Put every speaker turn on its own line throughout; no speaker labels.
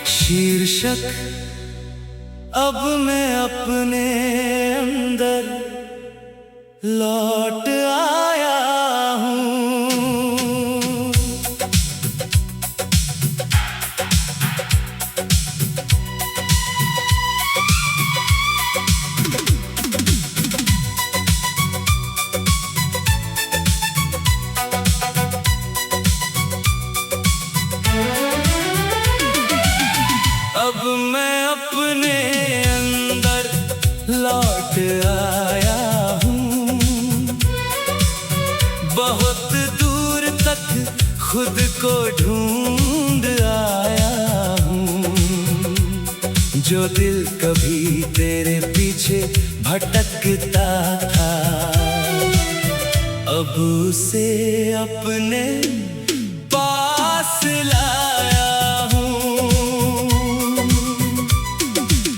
शीर्षक अब मैं अपने अंदर लौट आया हूँ। अब मैं अपने अंदर लौट आया हूँ। बहुत दूर तक खुद को ढूंढ आया हूँ। जो दिल कभी तेरे पीछे भटकता था, अब उसे अपने पास लाया हूँ।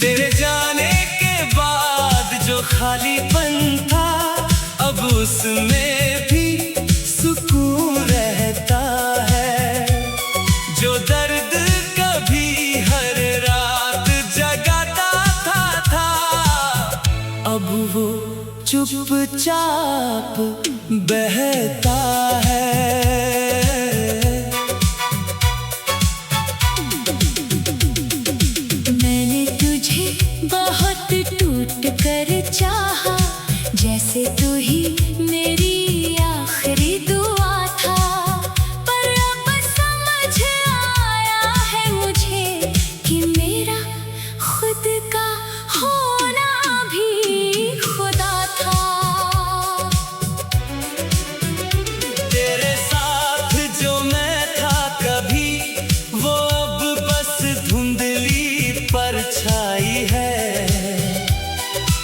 तेरे जाने के बाद जो खालीपन था, अब उसमें भी सुकून रहता है। जो दर्द कभी हर रात जगाता था, अब वो चुपचाप बहता है।
मैंने तुझे बहुत टूट कर चाहा, जैसे तू ही मेरी आखिरी दुआ था। पर अब समझ आया है मुझे कि मेरा खुद का होना भी खुदा था।
तेरे साथ जो मैं था कभी, वो अब बस धुंधली परछाई है।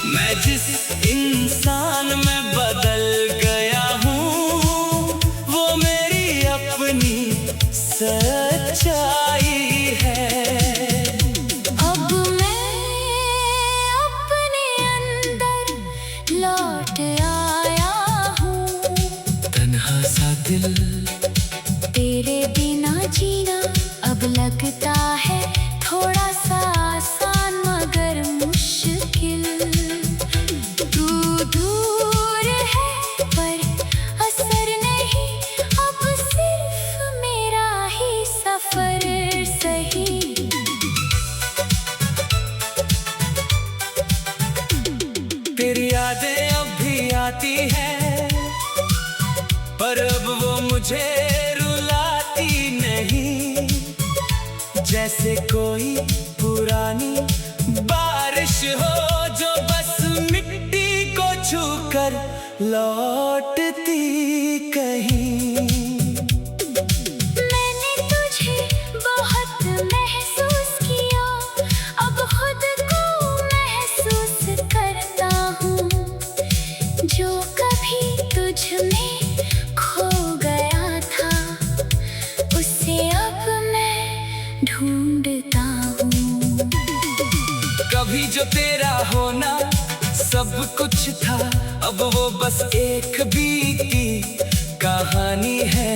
मैं जिस इंसान में बदल गया हूँ, वो मेरी अपनी सच्चाई है।
अब मैं अपने अंदर लौट आया हूँ।
तन्हा सा दिल,
तेरे बिना जीना अब लगता है थोड़ा सा आसान मगर मुश्किल। तू दूर है पर असर नहीं, अब सिर्फ मेरा ही सफर सही।
तेरी यादें अब भी आती हैं, पर अब वो मुझे रुलाती नहीं। जैसे कोई पुरानी बारिश हो जो बस मिट्टी को छूकर लौटती कहीं।
मैंने तुझे बहुत महसूस किया, अब खुद को महसूस करता हूँ। जो कभी तुझ में खो गया था, उसे अब मैं ढूंढता हूँ।
कभी जो तेरा होना सब कुछ था, अब वो बस एक बीती कहानी है।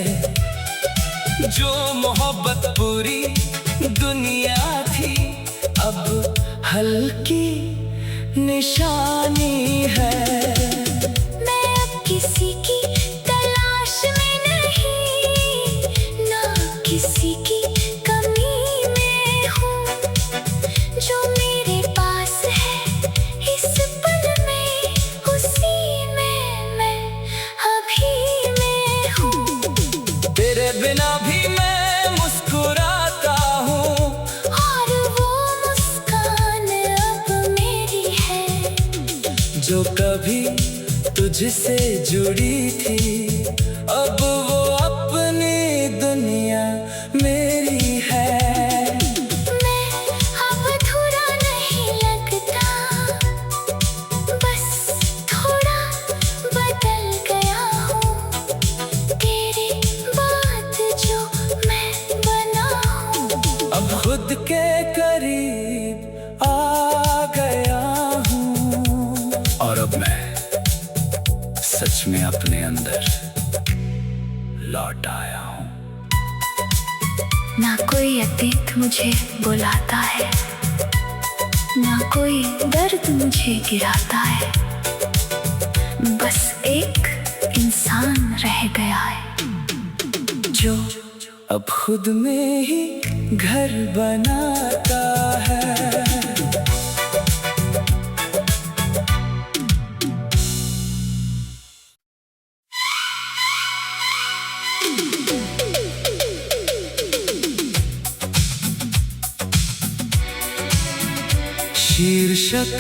जो मोहब्बत पूरी दुनिया थी, अब हल्की निशानी है।
मैं अब किसी की तलाश में नहीं, ना किसी की कमी में हूँ। जो मेरे पास है इस पल में, उसी में मैं अभी में हूँ।
तेरे बिना भी मैं मुस्कुराता हूँ,
और वो मुस्कान अब मेरी है।
जो कभी तुझसे जुड़ी थी, अब वो अपनी दुनिया मेरी है।
मैं अब अधूरा नहीं लगता, बस थोड़ा बदल गया हूँ। तेरे बाद जो मैं बना हूँ,
अब खुद के करीब आ गया हूँ। और अब मैं सच में अपने अंदर लौट आया हूँ।
ना कोई अतीत मुझे बुलाता है, ना कोई दर्द मुझे गिराता है, बस एक इंसान रह गया है
जो अब खुद में ही घर बनाता है। शीर्षक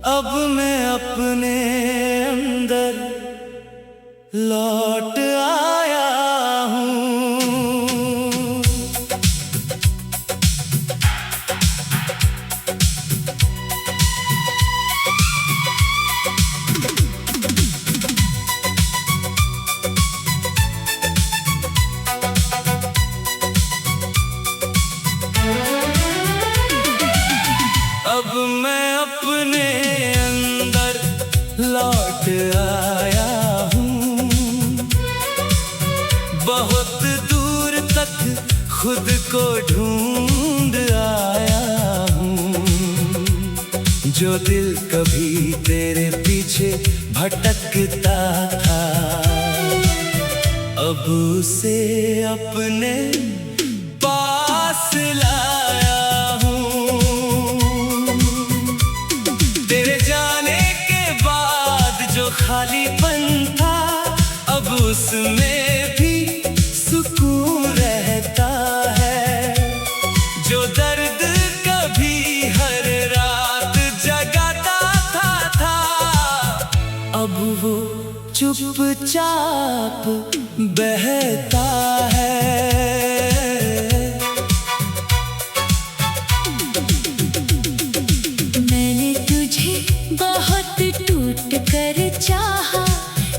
अब मैं अपने अंदर लौट आया हूँ। अब मैं अपने अंदर लौट आया हूँ, बहुत दूर तक खुद को ढूंढ आया हूँ। जो दिल कभी तेरे पीछे भटकता था, अब उसे अपने पास लाया हूँ। तेरे जाने के बाद जो खालीपन था, अब उसमें भी सुकून रहता है। जो दर्द कभी हर रात जगाता था, अब वो चुपचाप बहता है।
मैंने तुझे बहुत टूट कर चाहा,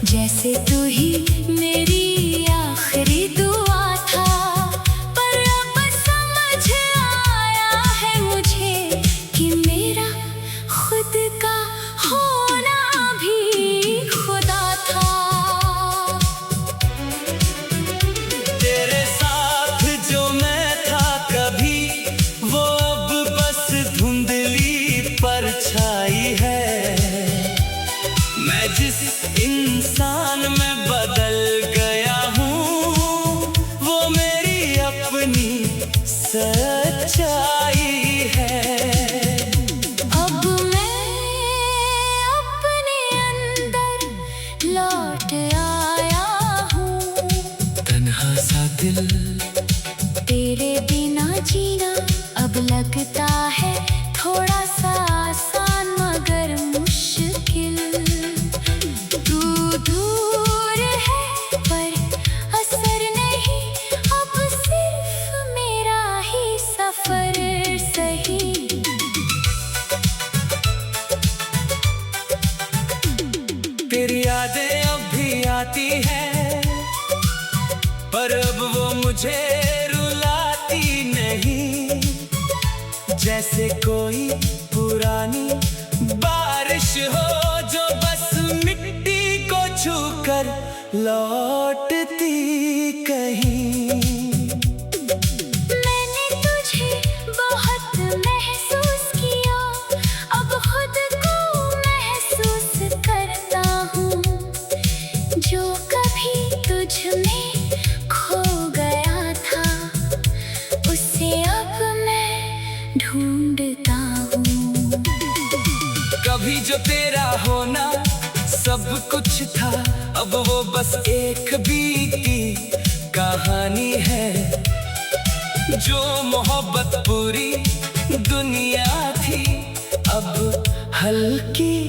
जैसे तू ही मेरी आखिरी दुआ था। पर अब समझ आया है मुझे कि मेरा खुद का होना भी खुदा था।
तेरे साथ जो मैं था कभी, वो अब बस धुंधली परछाई है। मैं जिस इंसान में बदल गया हूँ, वो मेरी अपनी सच्चाई है।
अब मैं अपने अंदर लौट आया हूँ।
तन्हा सा दिल,
तेरे बिना जीना अब लगता है थोड़ा सा आसान मगर मुश्किल। तू दूर है पर असर नहीं, अब सिर्फ मेरा ही सफर सही।
तेरी यादें अब भी आती हैं, पर अब वो मुझे रुलाती नहीं। जैसे कोई पुरानी बारिश हो जो बस मिट्टी को छूकर लौटती कहीं।
मैंने तुझे बहुत महसूस किया, अब खुद को महसूस करता हूँ। जो कभी तुझ में खो गया था, उसे अब मैं ढूंढता हूँ।
कभी जो तेरा होना सब कुछ था, अब वो बस एक बीती कहानी है। जो मोहब्बत पूरी दुनिया थी, अब हल्की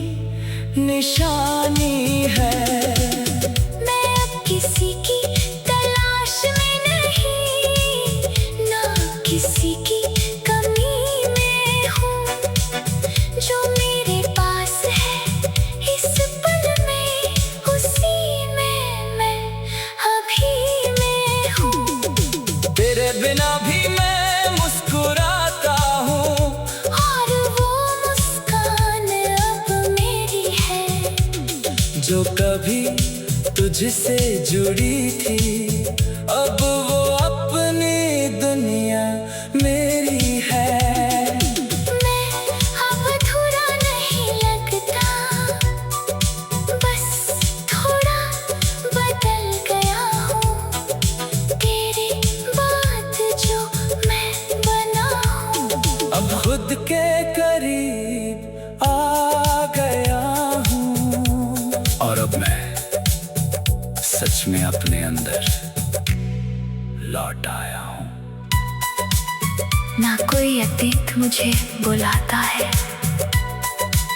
निशानी है।
मैं अब किसी की तलाश में नहीं, ना किसी की कमी में हूँ। जो मेरे पास है इस पल में, उसी में मैं अभी में हूँ।
तेरे बिना भी मैं मुस्कुराता हूँ,
और वो मुस्कान अब मेरी है।
जो कभी तुझसे जुड़ी थी, अब वो अपनी दुनिया मेरी है।
मैं अब अधूरा नहीं लगता, बस थोड़ा बदल गया हूँ। तेरे बाद जो मैं बना हूँ,
अब खुद के करीब आ गया हूँ, और अब मैं सच में अपने अंदर लौट आया हूँ।
ना कोई अतीत मुझे बुलाता है,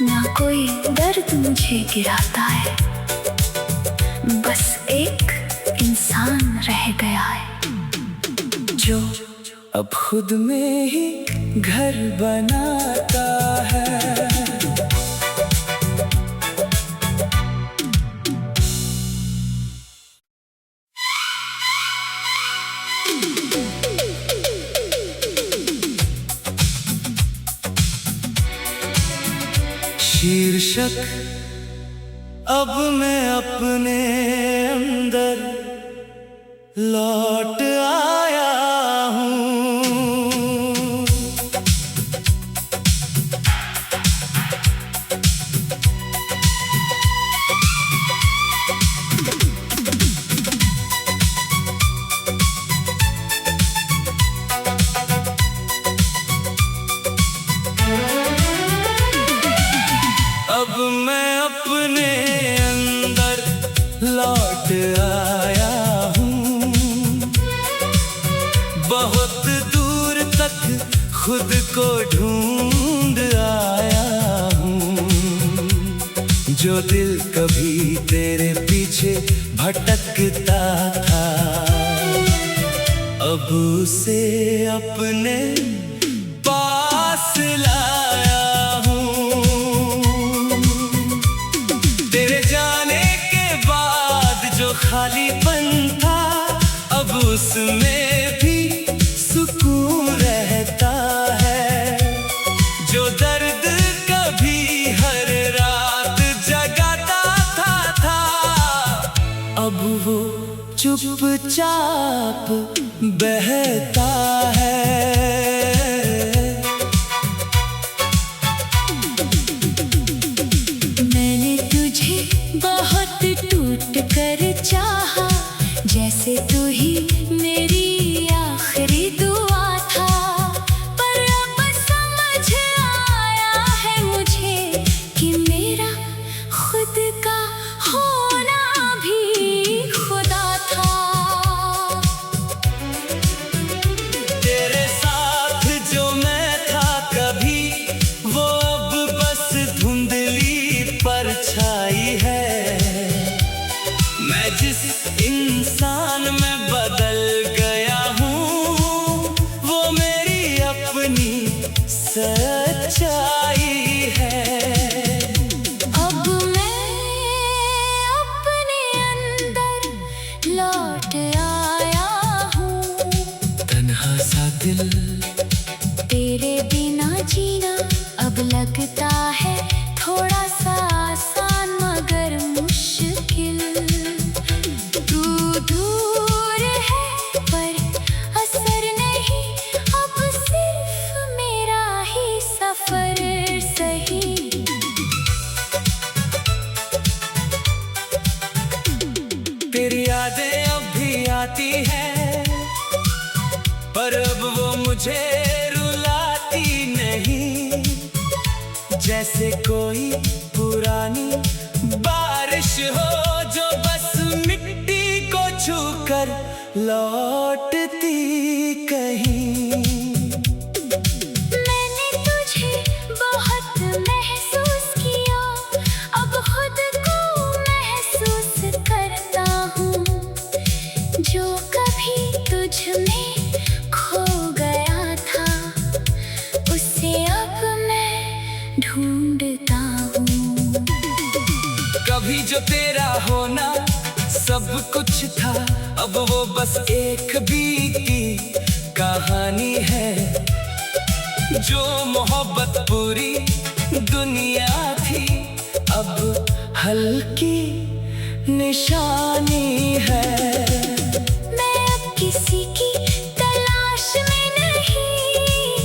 ना कोई दर्द मुझे गिराता है, बस एक इंसान रह गया है
जो अब खुद में ही घर बनाता है। शीर्षक अब मैं अपने अंदर लौट आया हूँ। अब मैं अपने अंदर लौट आया हूँ, बहुत दूर तक खुद को ढूंढ आया हूँ। जो दिल कभी तेरे पीछे भटकता था, अब उसे अपने पास लाया हूँ। तेरे जाने के बाद जो खालीपन था, अब उसमें भी सुकून रहता है। जो दर्द कभी हर रात जगाता था, अब वो चुपचाप बहता है।
मैंने तुझे बहुत टूट कर चाहा, जैसे तू ही मेरी आखिरी दुआ था। पर अब समझ आया है मुझे कि मेरा खुद का होना भी खुदा था।
तेरे साथ जो मैं था कभी, वो अब बस धुंधली परछाई है। मैं जिस इंसान में बदल गया हूँ, वो मेरी अपनी सच्चाई है।
अब मैं अपने अंदर लौट आया हूँ।
तन्हा सा दिल,
तेरे बिना जीना अब लगता है थोड़ा सा आसान मगर मुश्किल। तू दूर है पर असर नहीं, अब सिर्फ मेरा ही सफर सही।
तेरी यादें अब भी आती हैं, पर अब वो मुझे रुलाती नहीं। जैसे कोई पुरानी बारिश हो, जो बस मिट्टी को छूकर लौटती कहीं।
मैंने तुझे बहुत महसूस किया, अब खुद को महसूस करता हूँ। जो कभी तुझ में खो गया था, उसे अब मैं ढूंढता हूँ।
कभी जो तेरा होना सब कुछ था, अब वो बस एक बीती कहानी है। जो मोहब्बत पूरी दुनिया थी, अब हल्की निशानी है।
मैं अब किसी की तलाश में नहीं,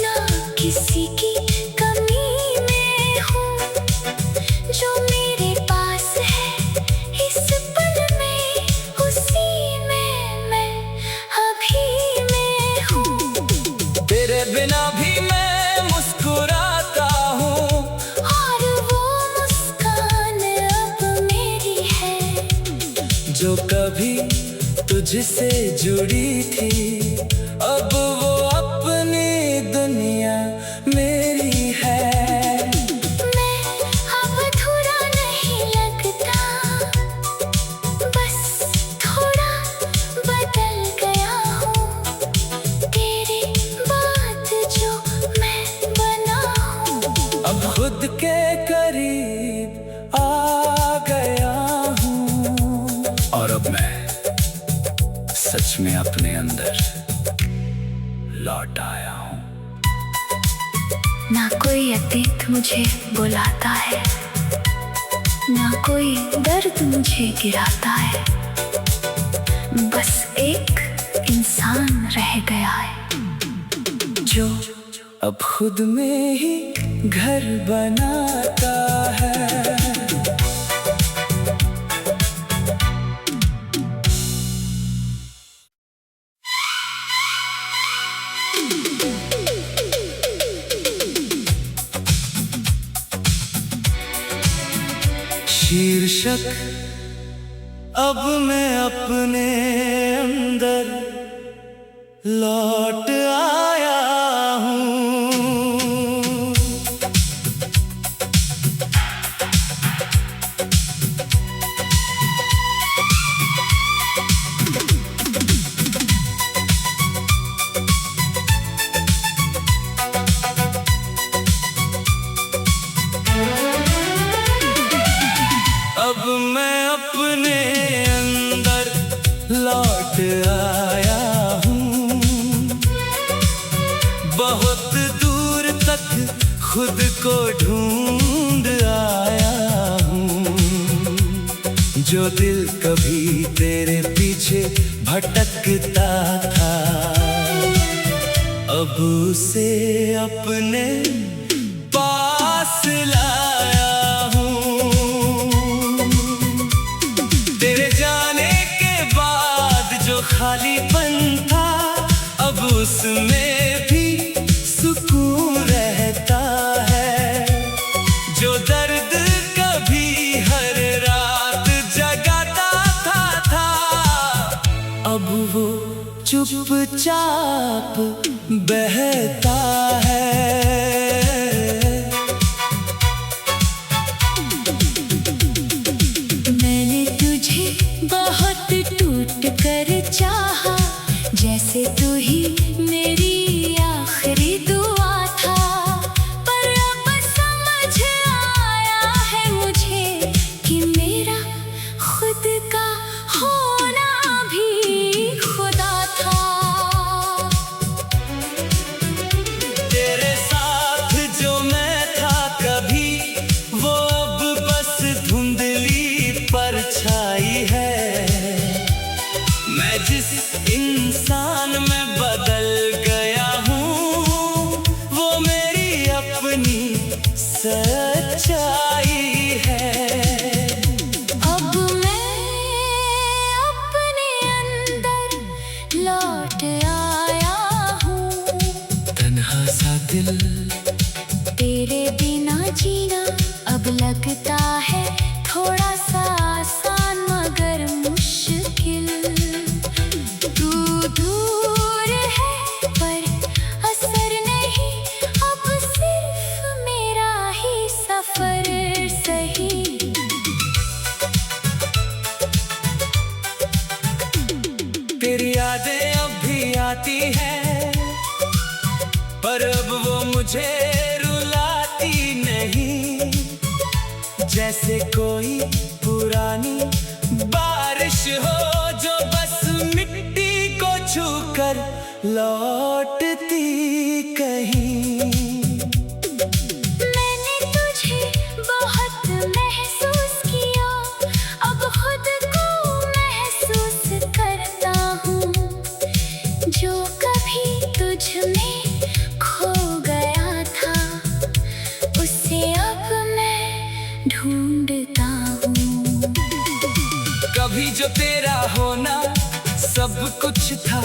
ना किसी की कमी में हूँ। जो मेरे पास है इस पल में, उसी में मैं अभी मैं हूँ।
तेरे बिना भी मैं मुस्कुराता हूँ,
और वो मुस्कान अब मेरी है।
जो कभी तुझसे जुड़ी थी, अब वो अपनी दुनिया मेरी है।
मैं अब अधूरा नहीं लगता, बस थोड़ा बदल गया हूँ। तेरे बाद जो मैं बना हूँ,
अब खुद के करीब आ गया हूँ, और अब मैं सच में अपने अंदर लौट आया हूँ।
ना कोई अतीत मुझे बुलाता है, ना कोई दर्द मुझे गिराता है। बस एक इंसान रह गया है, जो
अब खुद में ही घर बनाता है। शीर्षक अब मैं अपने अंदर लौट आया हूँ। अब मैं अपने अंदर लौट आया हूँ। बहुत दूर तक खुद को ढूंढ आया हूँ। जो दिल कभी तेरे पीछे भटकता था, अब उसे अपने पास लाया हूँ। तेरे जाने के बाद जो खालीपन था, अब उसमें भी सुकून रहता है। जो दर्द कभी हर रात जगाता था, अब वो चुपचाप बहता है।
मैंने तुझे बहुत टूट कर चाहा, जैसे तू ही मेरी आखिरी दुआ था। पर अब समझ आया है मुझे कि मेरा खुद का होना भी खुदा था।
तेरे साथ जो मैं था कभी, वो अब बस धुंधली परछाई है। मैं जिस इंसान में बदल गया हूँ, वो मेरी अपनी सच्चाई है।
अब मैं अपने अंदर लौट आया हूँ।
तन्हा सा दिल,
तेरे बिना जीना अब लगता है थोड़ा सा आसान मगर मुश्किल। तू दूर है पर असर नहीं, अब सिर्फ मेरा ही सफर सही।
तेरी यादें अब भी आती हैं, पर अब वो मुझे रुलाती नहीं। जैसे कोई पुरानी बारिश हो, जो बस मिट्टी को छूकर लौटती कहीं।
मैंने तुझे बहुत ढूंढता हूँ।
कभी जो तेरा होना सब कुछ था,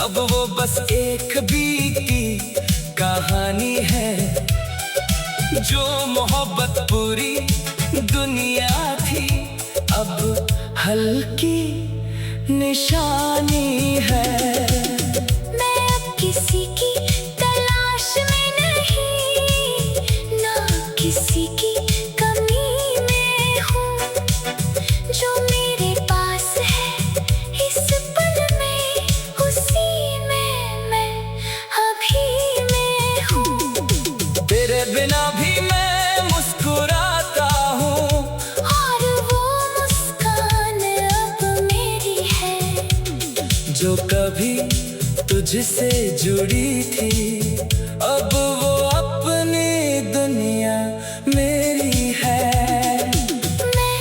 अब वो बस एक बीती कहानी है। जो मोहब्बत पूरी दुनिया थी, अब हल्की निशानी है।
मैं अब किसी की तलाश में नहीं, ना किसी की कमी में हूँ। जो मेरे पास है इस पल में, उसी में मैं अभी में हूँ।
तेरे बिना भी मैं मुस्कुराता हूँ,
और वो मुस्कान अब मेरी है।
जो कभी तुझसे जुड़ी थी, अब वो अपनी दुनिया मेरी है।
मैं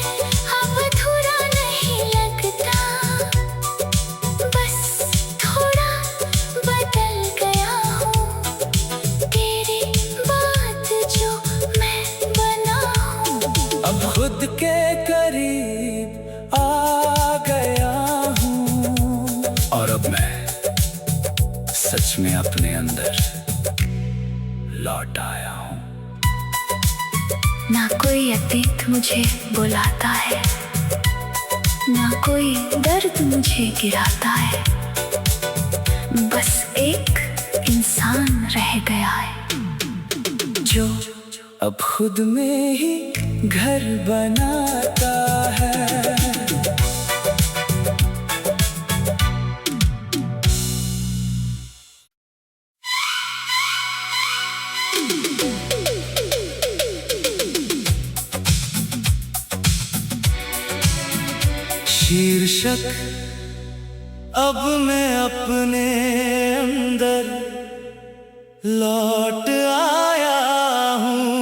अब अधूरा नहीं लगता, बस थोड़ा बदल गया हूँ। तेरे बाद जो मैं बना हूँ,
अब खुद के करीब आ गया हूँ, और अब मैं सच में अपने अंदर लौट आया हूँ।
ना कोई अतीत मुझे बुलाता है, ना कोई दर्द मुझे गिराता है। बस एक इंसान रह गया है, जो
अब खुद में ही घर बनाता है। शीर्षक अब मैं अपने अंदर लौट आया हूँ।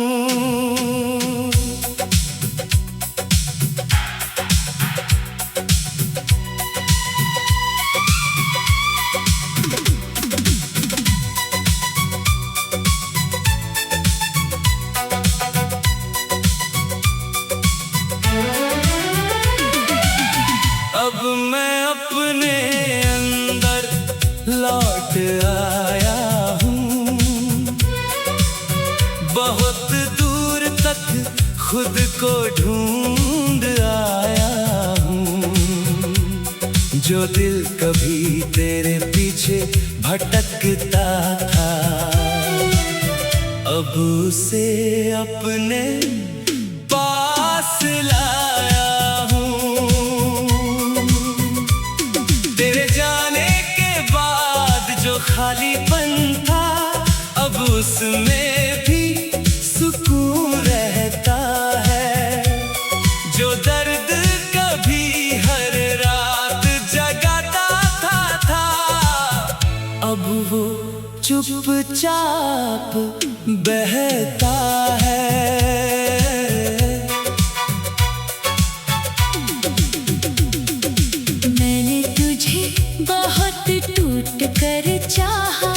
अब मैं अपने अंदर लौट आया हूँ। बहुत दूर तक खुद को ढूंढ आया हूँ। जो दिल कभी तेरे पीछे भटकता था, अब उसे अपने पास लाया हूँ। तेरे जाने के बाद जो खालीपन था, अब उसमें भी सुकून रहता है। जो दर्द कभी हर रात जगाता था, अब वो चुपचाप बहता है।
मैंने तुझे बहुत टूट कर चाहा,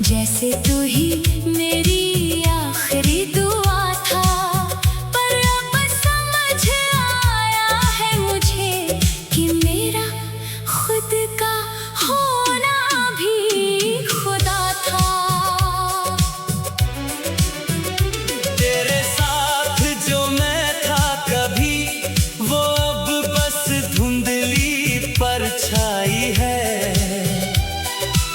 जैसे तू ही मेरी आखिरी दुआ था। पर अब समझ आया है मुझे कि मेरा खुद का होना भी खुदा था।
तेरे साथ जो मैं था कभी, वो अब बस धुंधली परछाई है।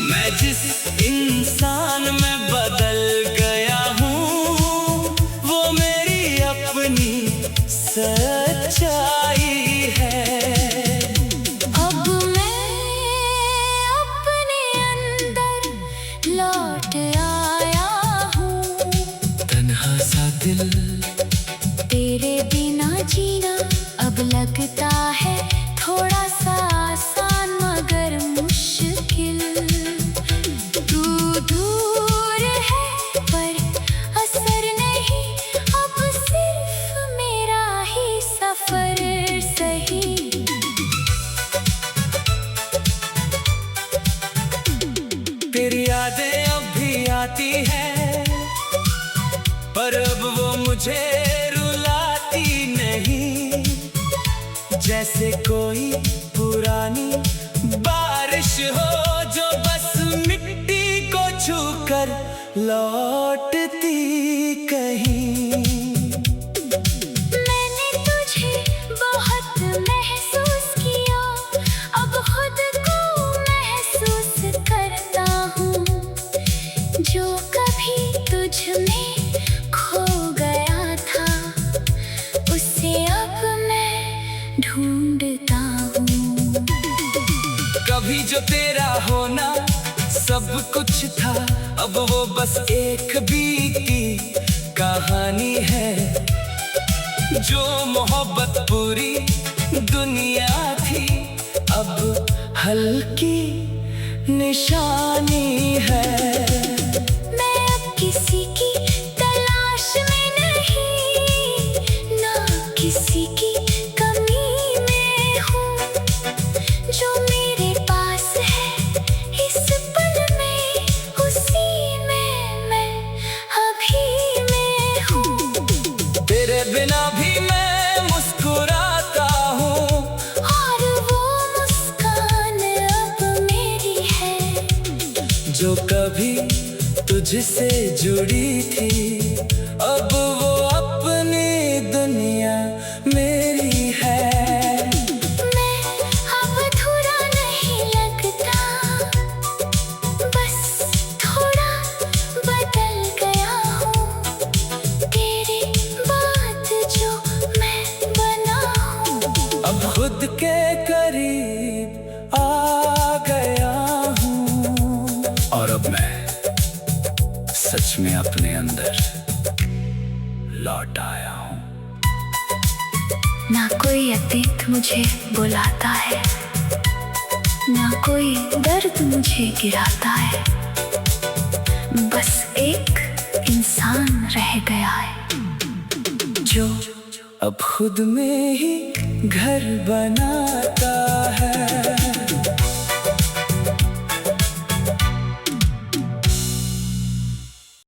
मैं जिस इंसान में बदल गया हूँ, वो मेरी अपनी सच्चाई है।
अब मैं अपने अंदर लौट आया हूँ।
तन्हा सा दिल,
तेरे बिना जीना अब लगता है थोड़ा सा आसान मगर मुश्किल। तू दूर है पर असर नहीं, अब सिर्फ मेरा ही सफर सही।
तेरी यादें अब भी आती हैं, पर अब वो मुझे रुलाती जैसे कोई पुरानी बारिश हो जो बस मिट्टी को छूकर लौटती कहीं।
मैंने तुझे बहुत महसूस किया, अब खुद को महसूस करता हूँ। जो कभी तुझ में खो गया था, उसे अब मैं ढूंढता हूँ।
कभी जो तेरा होना सब कुछ था, अब वो बस एक बीती कहानी है। जो मोहब्बत पूरी दुनिया थी, अब हल्की निशानी है।
मैं अब किसी की तलाश में नहीं, ना किसी की कमी में हूँ। जो मेरे पास है इस पल में, उसी में मैं अभी में हूँ।
तेरे बिना भी मैं मुस्कुराता हूँ,
और वो मुस्कान अब मेरी है।
जो कभी तुझसे जुड़ी थी, अब वो अपनी दुनिया मेरी है।
मैं अब अधूरा नहीं लगता, बस थोड़ा बदल गया हूँ। तेरे बाद जो मैं बना हूँ,
अब खुद के करीब आ गया हूँ, और अब मैं सच में अपने अंदर लौट आया हूँ।
ना कोई अतीत मुझे बुलाता है, ना कोई दर्द मुझे गिराता है। बस एक इंसान रह गया है, जो
अब खुद में ही घर बनाता